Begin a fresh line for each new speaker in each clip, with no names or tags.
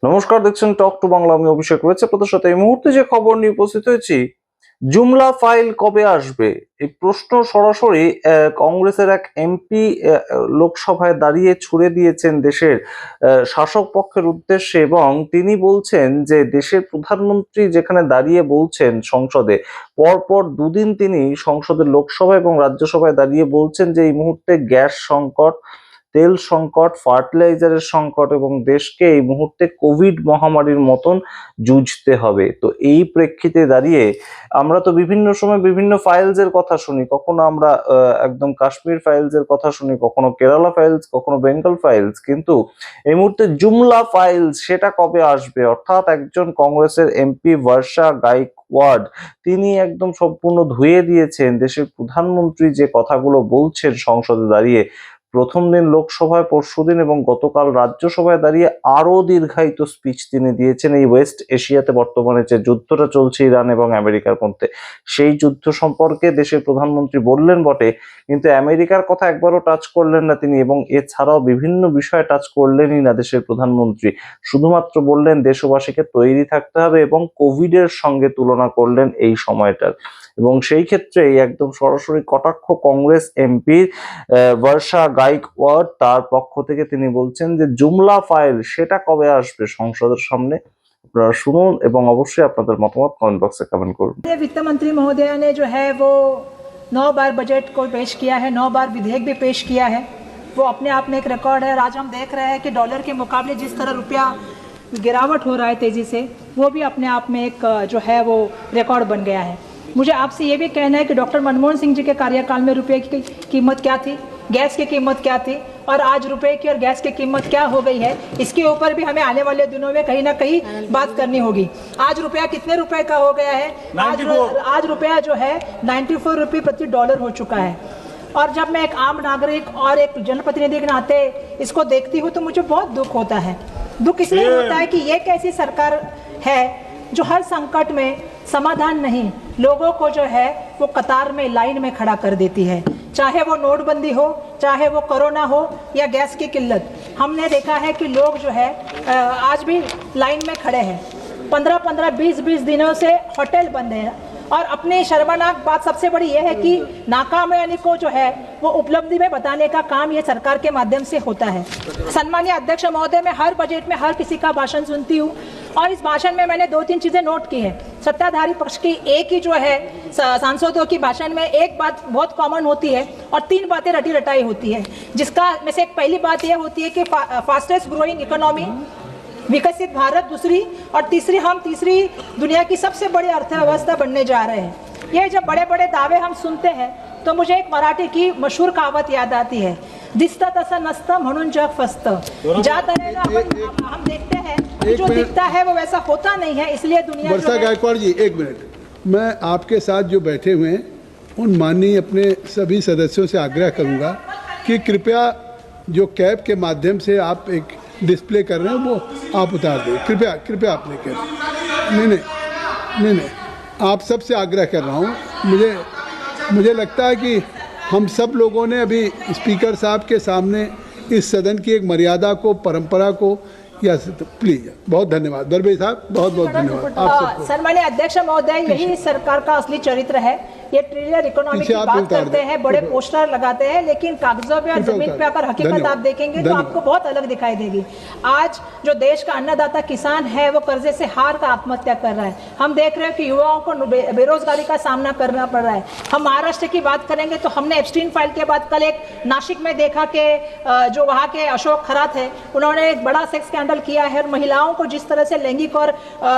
নমস্কার, দেখছেন talk to Bangla. আমি অভিষেক রয়েছে আপনাদের সাথে। এই মুহূর্তে যে খবর নিয়ে উপস্থিত হয়েছি, জুমলা ফাইল কবে আসবে এই প্রশ্ন সরাসরি কংগ্রেসের এক এমপি লোকসভায় দাঁড়িয়ে ছুড়ে দিয়েছেন দেশের শাসক পক্ষের উদ্দেশ্যে, এবং তিনি বলছেন যে দেশের প্রধানমন্ত্রী যেখানে দাঁড়িয়ে বলছেন সংসদে, পরপর দুদিন তিনি সংসদের লোকসভা এবং রাজ্যসভায় দাঁড়িয়ে বলছেন যে এই মুহূর্তে গ্যাস সংকট, তেল সংকট, ফার্টিলাইজারের সংকট এবং দেশকে এই মুহূর্তে কোভিড মহামারীর মতন যুঝতে হবে। তো এই প্রেক্ষিতে দাঁড়িয়ে আমরা তো বিভিন্ন সময় বিভিন্ন ফাইলস এর কথা শুনি। কখনো আমরা একদম কাশ্মীর ফাইলস এর কথা শুনি, কখনো কেরালা ফাইলস, কখনো বেঙ্গল ফাইলস, কিন্তু এই মুহূর্তে জুমলা ফাইলস সেটা কবে আসবে? অর্থাৎ একজন কংগ্রেসের এমপি বর্ষা গায়কওয়াড তিনি একদম সম্পূর্ণ ধুয়ে দিয়েছেন দেশের প্রধানমন্ত্রী যে কথাগুলো বলছেন সংসদে দাঁড়িয়ে। প্রথম দিন লোকসভায়, পরশুদিন এবং গতকাল রাজ্যসভায় দাঁড়িয়ে আরো দীর্ঘায়িত স্পিচ তিনি দিয়েছেন এই ওয়েস্ট এশিয়াতে বর্তমানে যে যুদ্ধটা চলছে ইরান এবং আমেরিকার মধ্যে, সেই যুদ্ধ সম্পর্কে দেশের প্রধানমন্ত্রী বললেন বটে, কিন্তু আমেরিকার কথা একবারও টাচ করলেন না তিনি, এবং এছাড়াও বিভিন্ন বিষয়ে টাচ করলেনই না দেশের প্রধানমন্ত্রী। শুধুমাত্র বললেন দেশবাসীকে তৈরি থাকতে হবে এবং কোভিডের সঙ্গে তুলনা করলেন এই সময়টার। এবং সেই ক্ষেত্রে একদম সরাসরি কটাক্ষ কংগ্রেস এমপি বর্ষা গায়কওয়াড, তার পক্ষ থেকে তিনি বলছেন যে জুমলা ফাইল সেটা কবে আসবে সংসদের সামনে। আপনারা শুনুন এবং অবশ্যই আপনাদের মতামত কমেন্ট বক্সে কমেন্ট করুন।
वित्त मंत्री महोदया ने जो है वो 9 बार बजट को पेश किया है, 9 बार विधेयक भी पेश किया है। वो अपने आप में एक रिकॉर्ड है। आज हम देख रहे हैं कि डॉलर के मुकाबले जिस तरह रुपया गिरावट हो रहा है तेज़ी से, वो भी अपने आप में एक जो है वो रिकॉर्ड बन गया है। मुझे आपसे ये भी कहना है कि डॉक्टर मनमोहन सिंह जी के कार्यकाल में रुपये की कीमत क्या थी, गैस की कीमत क्या थी, और आज रुपए की और गैस की कीमत क्या हो गई है, इसके ऊपर भी हमें आने वाले दिनों में कहीं ना कहीं बात करनी होगी। आज रुपया कितने रुपए का हो गया है? आज रुपया जो है 94 रुपये प्रति डॉलर हो चुका है। और जब मैं एक आम नागरिक और एक जनप्रतिनिधि के नाते इसको देखती हूँ तो मुझे बहुत दुख होता है। दुख इसलिए होता है कि ये कैसी सरकार है जो हर संकट में समाधान नहीं, लोगों को जो है वो कतार में, लाइन में खड़ा कर देती है। चाहे वो नोटबंदी हो, चाहे वो कोरोना हो या गैस की किल्लत, हमने देखा है कि लोग जो है आज भी लाइन में खड़े हैं। 15-15, 20-20 दिनों से होटल बंद है। और अपनी शर्मनाक बात सबसे बड़ी यह है कि नाकामयानी को जो है वो उपलब्धि में बताने का काम ये सरकार के माध्यम से होता है। सम्मानीय अध्यक्ष महोदय, मैं हर बजट में हर किसी का भाषण सुनती हूँ, और इस भाषण में मैंने 2-3 चीज़ें नोट की है। सत्ताधारी पक्ष की एक ही जो है सांसदों की भाषण में एक बात बहुत कॉमन होती है और 3 बातें रटी रटाई होती है, जिसका में से एक पहली बात यह होती है कि फास्टेस्ट ग्रोइंग इकोनॉमी, विकसित भारत दूसरी, और तीसरी हम तीसरी दुनिया की सबसे बड़ी अर्थव्यवस्था बनने जा रहे हैं। ये जब बड़े बड़े दावे हम सुनते हैं तो मुझे एक मराठी की मशहूर कहावत याद आती है, दिसतं तसं नसतं म्हणून जग फसतं। ज्या तऱ्हेनं हम देखते हैं कि जो दिखता है वो वैसा होता नहीं है, इसलिए दुनिया
वर्षा गायकवाड़ जी, एक मिनट। मैं आपके साथ जो बैठे हुए हैं उन माननीय अपने सभी सदस्यों से आग्रह करूंगा कि कृपया जो कैब के माध्यम से आप एक डिस्प्ले कर रहे हैं वो आप उतार दें, कृपया कृपया आप लेकर। नहीं, आप सबसे आग्रह कर रहा हूँ। मुझे लगता है कि हम सब लोगों ने अभी स्पीकर साहब के सामने इस सदन की एक मर्यादा को, परंपरा को, या प्लीज बहुत धन्यवाद। दरबारी साहब बहुत बहुत धन्यवाद आप सबको।
सम्मानीय अध्यक्ष महोदय, यही सरकार का असली चरित्र है। ये ट्रिलियन इकोनॉमी की बात करते हैं, बड़े पोस्टर लगाते हैं, लेकिन कागजों पे और जमीन पे आकर हकीकत आप देखेंगे तो आपको बहुत अलग दिखाई देगी। आज जो देश का अन्नदाता किसान है वो कर्जे से हार कर आत्महत्या कर रहा है। हम देख रहे हैं कि युवाओं को बेरोजगारी का सामना करना पड़ रहा है। हम महाराष्ट्र की बात करेंगे तो हमने एप्स्टीन फाइल के बाद कल एक नासिक में देखा कि जो वहाँ के अशोक खरात है, उन्होंने एक बड़ा सेक्स स्कैंडल किया है और महिलाओं को जिस तरह से लैंगिक और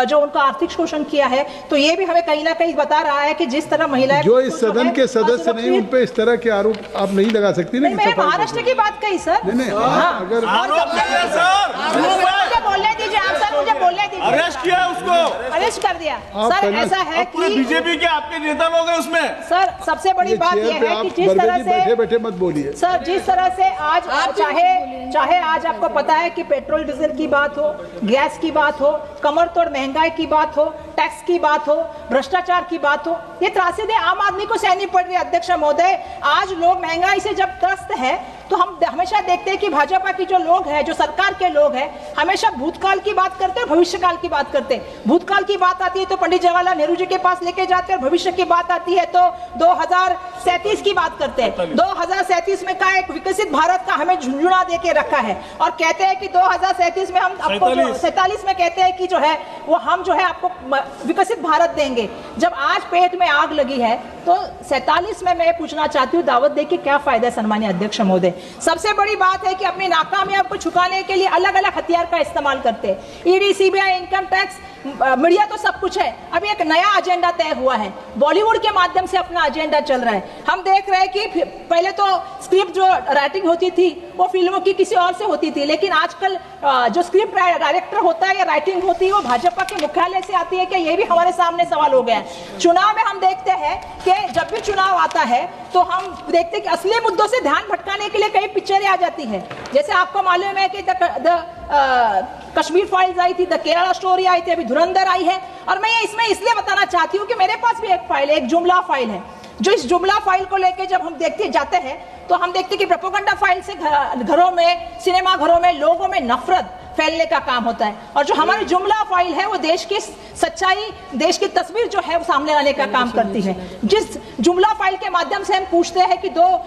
जो उनका आर्थिक शोषण किया है, तो ये भी हमें कहीं ना कहीं बता रहा है कि जिस तरह महिलाएं
जो इस सदन के सदस्य नहीं, उन पे इस तरह के आरोप आप नहीं लगा सकती ना।
मैंने महाराष्ट्र की बात कही सर।
नहीं, अगर
बोलने दीजिए आप सर, मुझे बोलने दीजिए।
अरेस्ट किया उसको,
अरेस्ट कर दिया सर। ऐसा है कि
बीजेपी के आपके नेता लोग हैं उसमें।
सर सबसे बड़ी बात यह है कि जिस तरह से
बैठे मत बोलिए
सर, जिस तरह से आज चाहे आज आपको पता है कि पेट्रोल डीजल की बात हो, गैस की बात हो, कमर तोड़ महंगाई की बात हो, टैक्स की बात हो, भ्रष्टाचार की बात हो, ये त्रासदी आम आदमी को सहनी पड़ रही है। अध्यक्ष महोदय, आज लोग महंगाई से जब त्रस्त है तो हम हमेशा देखते हैं कि भाजपा की जो लोग हैं, जो सरकार के लोग हैं, हमेशा भूतकाल की बात करते हैं, भविष्यकाल की बात करते हैं। भूतकाल की बात आती है तो पंडित जवाहरलाल नेहरू जी के पास लेके जाते हैं, और भविष्य की बात आती है तो 2037 की बात करते हैं। 2037 में का एक विकसित भारत का हमें झुंझुना दे के रखा है, और कहते हैं कि 2037 में हम आपको 47 में कहते हैं कि जो है वो हम जो है आपको विकसित भारत देंगे। जब आज पेट में आग लगी है तो 47 में मैं पूछना चाहती हूँ, दावत दे के क्या फायदा है सम्मानीय अध्यक्ष महोदय। सबसे बड़ी बात है कि अपनी नाकामयाब को छुपाने के लिए अलग अलग हथियार का इस्तेमाल करते हैं। ED, CBI, income tax, media तो सब कुछ है। अभी एक नया एजेंडा तय हुआ है, बॉलीवुड के माध्यम से अपना एजेंडा चल रहा है। हम देख रहे हैं कि पहले तो स्क्रिप्ट जो राइटिंग होती थी वो फिल्मों की किसी और से होती थी, लेकिन आजकल जो स्क्रिप्ट डायरेक्टर होता है या राइटिंग होती है वो भाजपा के मुख्यालय से आती है। क्या ये भी हमारे सामने सवाल हो गया है। चुनाव में हम देखते हैं कि जब भी चुनाव आता है तो हम देखते हैं कि असली मुद्दों से ध्यान भटकाने के लिए कई पिक्चरें आ जाती हैं। जैसे आपको मालूम है कि कश्मीर फाइल्स आई थी, द केरला स्टोरी आई थी, अभी धुरंधर आई है। और मैं ये इसमें इसलिए बताना चाहती हूँ कि मेरे पास भी एक फाइल है, एक जुमला फाइल है, जो इस जुमला फाइल को लेके जब हम देखते जाते हैं तो हम देखते कि प्रोपेगेंडा फाइल से घरों में, सिनेमा घरों में लोगों में नफरत फैलने का काम होता है, और जो हमारी जुमला फाइल है वो देश की सच्चाई, देश की तस्वीर जो है वो सामने लाने का काम करती है। जिस जुमला फाइल के माध्यम से हम पूछते हैं कि 2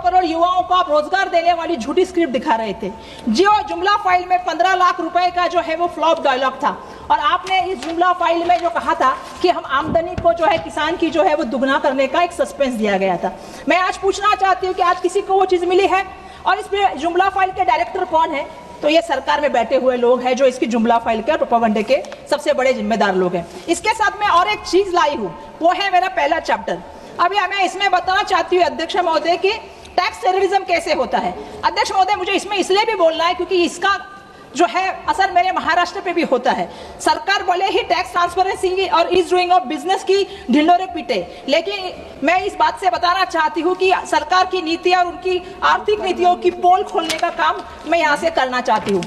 करोड़ युवाओं को आप रोजगार देने वाली झूठी स्क्रिप्ट दिखा रहे थे। जो जुमला फाइल में 15 लाख रुपए का जो है वो फ्लॉप डायलॉग था, और आपने इस जुमला फाइल में जो कहा था कि हम आमदनी को जो है किसान की जो है वो दुगना करने का एक सस्पेंस दिया गया था। मैं आज पूछना चाहती हूँ कि आज किसी को वो चीज मिली है? और इस जुमला फाइल के डायरेक्टर कौन है? तो ये सरकार में बैठे हुए लोग हैं जो इसकी जुमला फाइल के और प्रोपेगेंडा के सबसे बड़े जिम्मेदार लोग हैं। इसके साथ मैं और एक चीज लाई हूँ, वो है मेरा पहला चैप्टर। अभी मैं इसमें बताना चाहती हूँ अध्यक्ष महोदय की टैक्स टेररिज्म कैसे होता है। अध्यक्ष महोदय, मुझे इसमें इसलिए भी बोलना है क्योंकि इसका जो है असर मेरे महाराष्ट्र पे भी होता है। सरकार बोले ही टैक्स ट्रांसपेरेंसी और इज डूइंग ऑफ बिजनेस की ढिंडोरे पीटे, लेकिन मैं इस बात से बताना चाहती हूँ कि सरकार की नीति और उनकी आर्थिक नीतियों की पोल खोलने का काम मैं यहाँ से करना चाहती हूँ।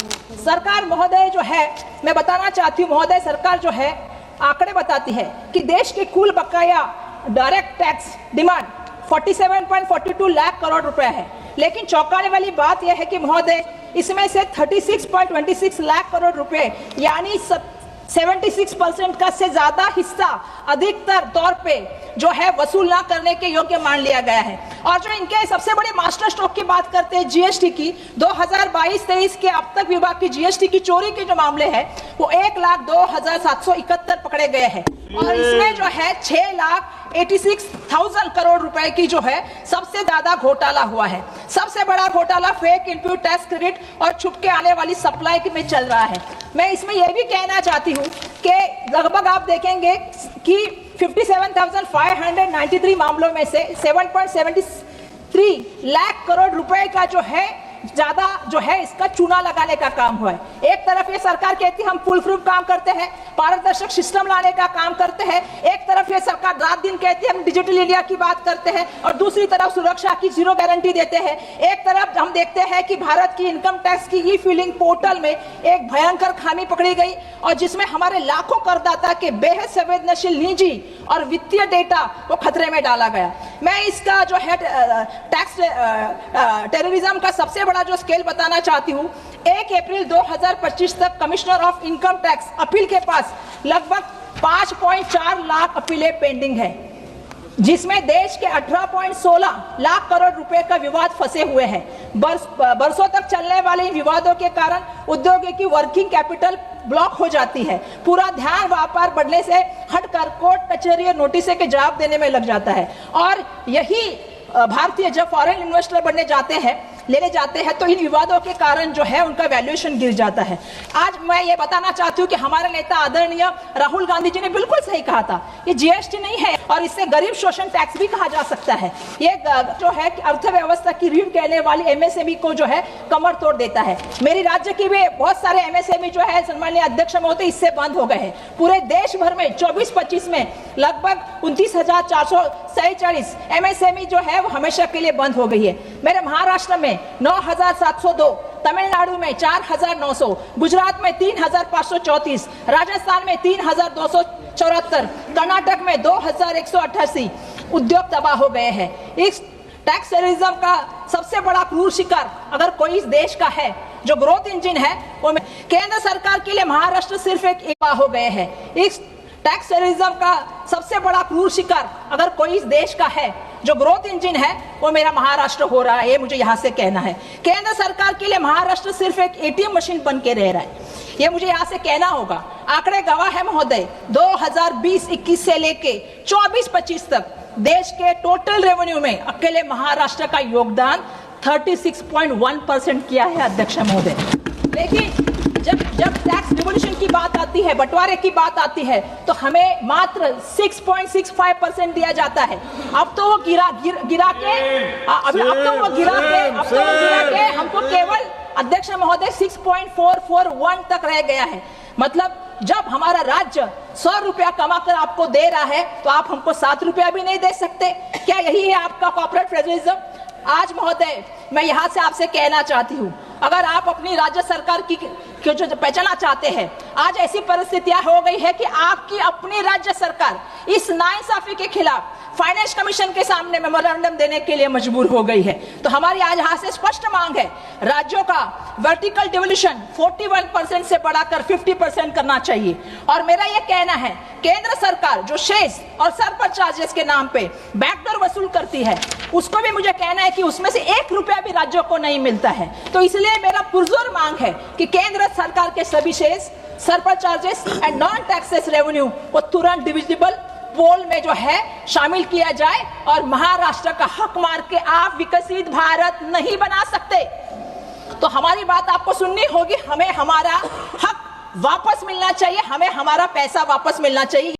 सरकार महोदय जो है, मैं बताना चाहती हूँ महोदय, सरकार जो है आंकड़े बताती है कि देश के कुल बकाया direct tax demand 47.42 lakh crore रुपए है, लेकिन चौंकाने वाली बात यह है कि महोदय इसमें से 36.26 लाख करोड़ रुपए यानी 76% का से ज्यादा हिस्सा अधिकतर तौर पे जो है वसूल ना करने के योग्य मान लिया गया है। और जो इनके सबसे बड़े मास्टर स्ट्रोक की बात करते हैं जीएसटी की, 2022-23 के अब तक विभाग की जीएसटी की चोरी के जो मामले हैं वो 1,02,771 पकड़े गए हैं, और इसमें जो है 6,86,000 करोड़ रुपए की जो है सबसे ज्यादा घोटाला हुआ है। सबसे बड़ा घोटाला फेक इनपुट टैक्स क्रेडिट और छुप के आने वाली सप्लाई में चल रहा है। मैं इसमें यह भी कहना चाहती हूँ कि लगभग आप देखेंगे कि 57,593 मामलों में से 7.73 लाख करोड़ रुपए का जो है ज्यादा जो है इसका चूना लगाने का काम हुआ है। एक तरफ ये सरकार कहती है हम फुल प्रूफ काम करते हैं, पारदर्शक सिस्टम लाने का काम करते हैं, एक तरफ ये सरकार रात दिन कहती है हम डिजिटल इंडिया की बात करते हैं, और दूसरी तरफ सुरक्षा की जीरो गारंटी देते हैं। एक तरफ हम देखते हैं कि भारत की इनकम टैक्स की ई फिलिंग पोर्टल में एक भयंकर खामी पकड़ी गई, और जिसमें हमारे लाखों करदाता के बेहद संवेदनशील निजी और वित्तीय डेटा को खतरे में डाला गया। मैं इसका जो है टैक्स टेररिज्म का सबसे बड़ा जो स्केल बताना चाहती हूँ, 1 अप्रैल 2025 तक commissioner of income tax appeal के पास लगभग 5.4 लाख अपीलें पेंडिंग है, जिसमें देश के 18.16 लाख करोड़ रुपए का विवाद फंसे हुए हैं। बरसों तक चलने वाले इन विवादों के कारण उद्योगों की वर्किंग कैपिटल ब्लॉक हो जाती है। पूरा ध्यान व्यापार बढ़ने से हटकर कोर्ट कचहरी और नोटिस के जवाब देने में लग जाता है, और यही भारतीय जब फॉरेन इन्वेस्टर लेने जाते हैं तो इन विवादों के कारण जो है उनका वैल्यूएशन गिर जाता है। आज मैं ये बताना चाहती हूँ कि हमारे नेता आदरणीय राहुल गांधी जी ने बिल्कुल सही कहा था, ये जीएसटी नहीं है और इससे गरीब शोषण टैक्स भी कहा जा सकता है। ये जो है अर्थव्यवस्था की रीढ़ कहने वाली एमएसएमई को जो है कमर तोड़ देता है। मेरी राज्य की भी बहुत सारे एमएसएमई जो है सम्माननीय अध्यक्ष महोदय इससे बंद हो गए हैं। पूरे देश भर में 24-25 में लगभग 29,447 एमएसएमई जो है वो हमेशा के लिए बंद हो गई है। मेरे महाराष्ट्र में 9,702, तमिलनाडु में 4,900, गुजरात में 3,534, राजस्थान में 3,274, कर्नाटक में 2,188 उद्योग तबाह हो गए हैं। इस टैक्स टेररिज्म का सबसे बड़ा क्रूर शिकार अगर कोई इस देश का है जो ग्रोथ इंजन है वो केंद्र सरकार के लिए महाराष्ट्र सिर्फ एक हो गए हैं। इस टैक्स टेररिज्म का सबसे बड़ा क्रूर शिकार अगर कोई इस देश का है जो ग्रोथ इंजन है वो मेरा महाराष्ट्र हो रहा है, ये मुझे यहाँ से कहना है। केंद्र सरकार के लिए महाराष्ट्र सिर्फ एक एटीएम मशीन बन के रह रहा है, ये मुझे यहाँ से कहना होगा। आंकड़े गवाह है महोदय, 2020-21 से लेके 24-25 तक देश के टोटल रेवेन्यू में अकेले महाराष्ट्र का योगदान 36.1% किया है अध्यक्ष महोदय। लेकिन जब टैक्स डिवोल्यूशन की बात आती है, बंटवारे की बात आती है, तो हमें मात्र 6.65% दिया जाता है। अब तो वो गिरा के हमको केवल अध्यक्ष महोदय 6.441 तक रह गया है। मतलब जब हमारा राज्य 100 रुपया कमाकर आपको दे रहा है तो आप हमको 7 रुपया भी नहीं दे सकते। क्या यही है आपका कॉर्पोरेट फेडरलिज्म? आज महोदय मैं यहाँ से आपसे कहना चाहती हूँ, अगर आप अपनी राज्य सरकार की जो पहचाना चाहते हैं, आज ऐसी परिस्थितियां हो गई है कि आपकी अपनी राज्य सरकार इस नाइंसाफी के खिलाफ फाइनेंस कमीशन के सामने मेमोरेंडम देने के लिए मजबूर हो गई है। तो हमारी आज यहाँ से स्पष्ट मांग है, राज्यों का वर्टिकल डिवोल्यूशन 41% से बढ़ाकर 50% करना चाहिए। और मेरा ये कहना है, केंद्र सरकार जो शेष और सरपर चार्जेस के नाम पे बैकडोर वसूल करती है, उसको भी मुझे कहना है कि उसमें से 1 रुपया भी राज्यों को नहीं मिलता है। तो इसलिए मेरा पुरजोर मांग है कि केंद्र सरकार के सभी शेष, surcharges and non tax revenue को तुरंत डिविजिबल पोल में जो है शामिल किया जाए, और महाराष्ट्र का हक मार के आप विकसित भारत नहीं बना सकते। तो हमारी बात आपको सुननी होगी, हमें हमारा हक वापस मिलना चाहिए, हमें हमारा पैसा वापस मिलना चाहिए।